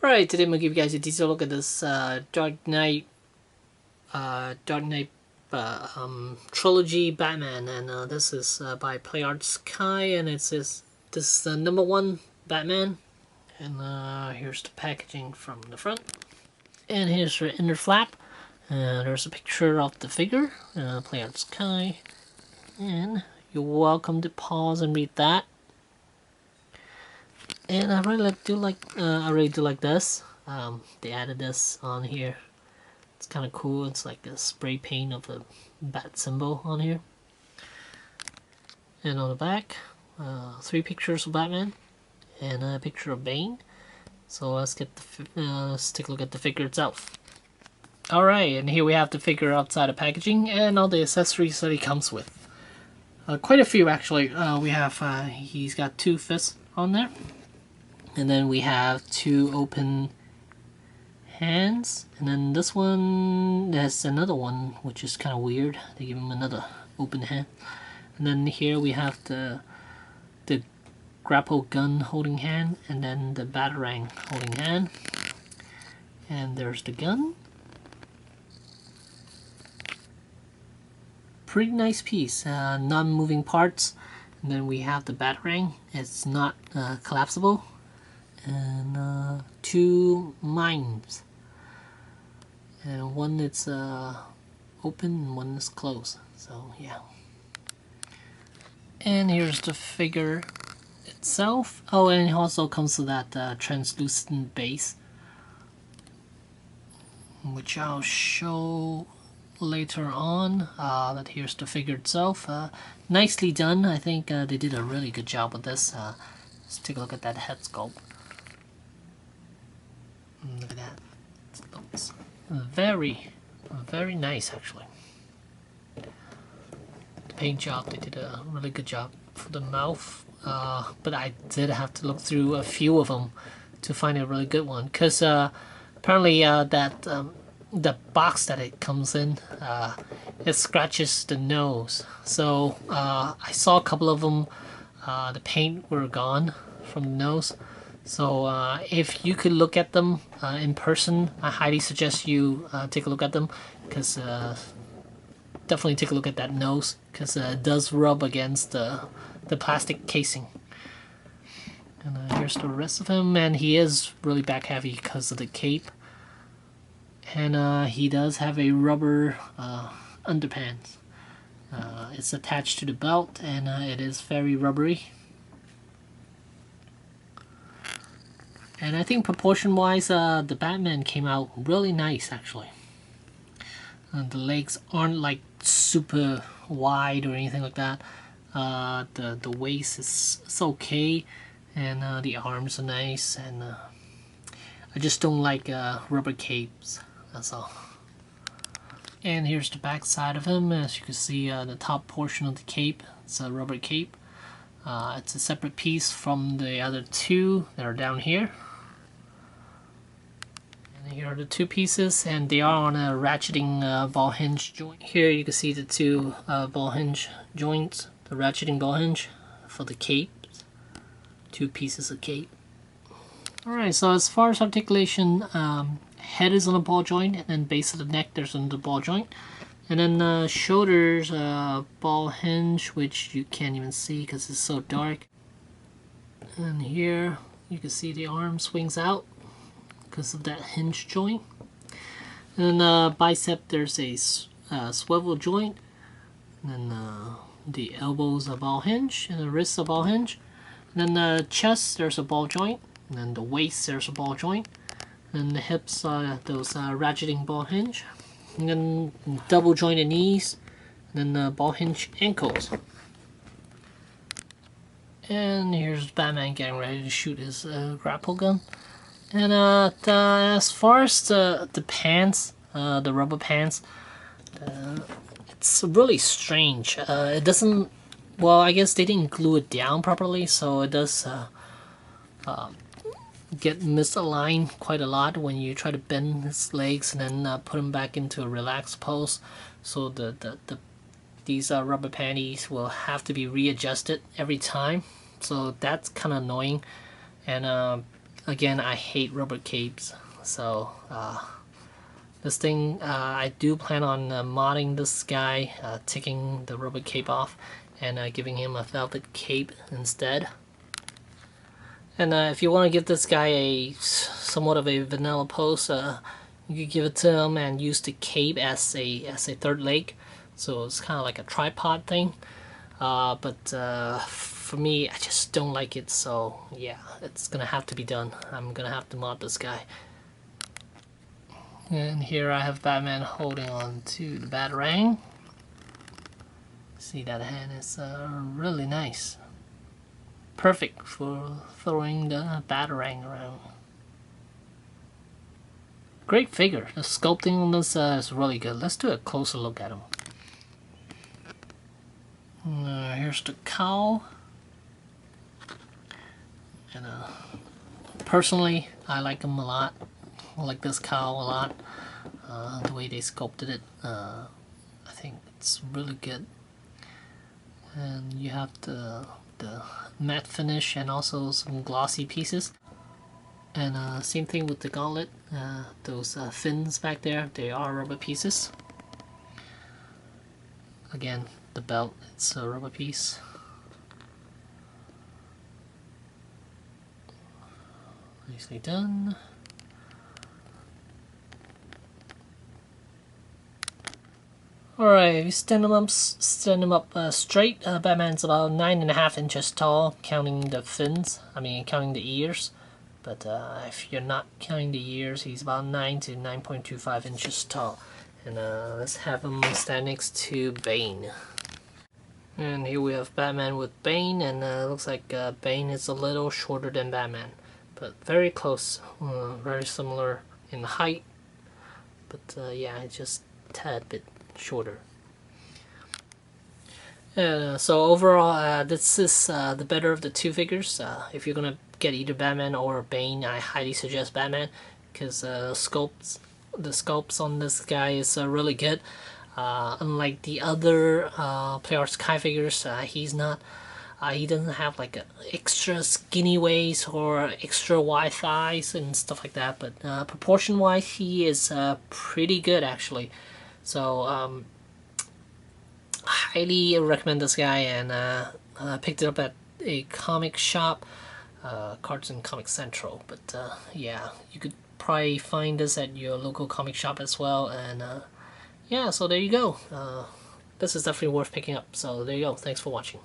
Alright, today I'm going to give you guys a detailed look at this Dark Knight Trilogy Batman, and this is by Sky, and this is the #1 Batman, and here's the packaging from the front, and here's the inner flap, and there's a picture of the figure, Sky, and you're welcome to pause and read that. And I really do like this. They added this on here. It's kind of cool. It's like a spray paint of a bat symbol on here. And on the back, 3 pictures of Batman and a picture of Bane. So let's take a look at the figure itself. Alright, and here we have the figure outside of packaging and all the accessories that he comes with. Quite a few actually. We have he's got 2 fists on there. And then we have 2 open hands, and then this one has another one which is kind of weird. They give him another open hand. And then here we have the grapple gun holding hand, and then the batarang holding hand. And there's the gun. Pretty nice piece, non-moving parts. And then we have the batarang. It's not collapsible. And 2 mines, and one that's open and one is closed, so yeah. And here's the figure itself. Oh, and it also comes with that translucent base, which I'll show later on. But here's the figure itself. Nicely done. I think they did a really good job with this. Let's take a look at that head sculpt. Look at that. It looks very nice actually. The paint job, they did a really good job for the mouth. But I did have to look through a few of them to find a really good one, because apparently the box that it comes in, it scratches the nose. So I saw a couple of them, the paint were gone from the nose. So if you could look at them in person, I highly suggest you take a look at them, because definitely take a look at that nose, because it does rub against the plastic casing. And here's the rest of him, and he is really back heavy because of the cape. And he does have a rubber underpants. It's attached to the belt, and it is very rubbery. And I think proportion-wise, the Batman came out really nice, actually. The legs aren't like super wide or anything like that. The waist is okay, and the arms are nice. And I just don't like rubber capes. That's all. And here's the back side of him. As you can see, the top portion of the cape, it's a rubber cape. It's a separate piece from the other 2 that are down here. Here are the 2 pieces, and they are on a ratcheting ball hinge joint. Here you can see the 2 ball hinge joints, the ratcheting ball hinge for the cape. 2 pieces of cape. Alright, so as far as articulation, head is on a ball joint, and then base of the neck there's another ball joint. And then shoulders, ball hinge, which you can't even see because it's so dark. And here you can see the arm swings out because of that hinge joint. And then bicep, there's a swivel joint, and then the elbows are ball hinge, and the wrists are ball hinge. And then the chest, there's a ball joint, and then the waist, there's a ball joint, and then the hips are those ratcheting ball hinge, and then double jointed knees, and then ball hinge ankles. And here's Batman getting ready to shoot his grapple gun. And as far as the pants, the rubber pants, it's really strange. It doesn't, well, I guess they didn't glue it down properly, so it does get misaligned quite a lot when you try to bend his legs and then put him back into a relaxed pose. So these rubber panties will have to be readjusted every time. So that's kind of annoying. And again, I hate rubber capes, so this thing, I do plan on modding this guy, taking the rubber cape off and giving him a velvet cape instead. And if you want to give this guy a somewhat of a vanilla pose, you could give it to him and use the cape as a third leg, so it's kind of like a tripod thing. But for me, I just don't like it, so yeah, it's gonna have to be done. I'm gonna have to mod this guy. And here I have Batman holding on to the Batarang. See, that hand is really nice. Perfect for throwing the Batarang around. Great figure. The sculpting on this is really good. Let's do a closer look at him. Here's the cowl. And personally, I like him a lot. I like this cowl a lot. The way they sculpted it, I think it's really good. And you have the matte finish and also some glossy pieces. And same thing with the gauntlet. Those fins back there, they are rubber pieces. Again, the belt, it's a rubber piece. Nicely done. Alright, if you stand him up straight, Batman's about 9.5 inches tall, counting the fins, counting the ears. But if you're not counting the ears, he's about 9 to 9.25 inches tall. And let's have him stand next to Bane. And here we have Batman with Bane, and looks like Bane is a little shorter than Batman. But very close, very similar in height. But yeah, it's just a tad bit shorter. So overall, this is the better of the two figures. If you're gonna get either Batman or Bane, I highly suggest Batman, because the sculpts on this guy is really good. Unlike the other Play Arts Kai figures, he's not. He doesn't have like extra skinny waist or extra wide thighs and stuff like that. But proportion wise, he is pretty good actually. So highly recommend this guy, and picked it up at a comic shop, Cards and Comic Central. But yeah, you could probably find this at your local comic shop as well. And yeah, so there you go. This is definitely worth picking up. So there you go. Thanks for watching.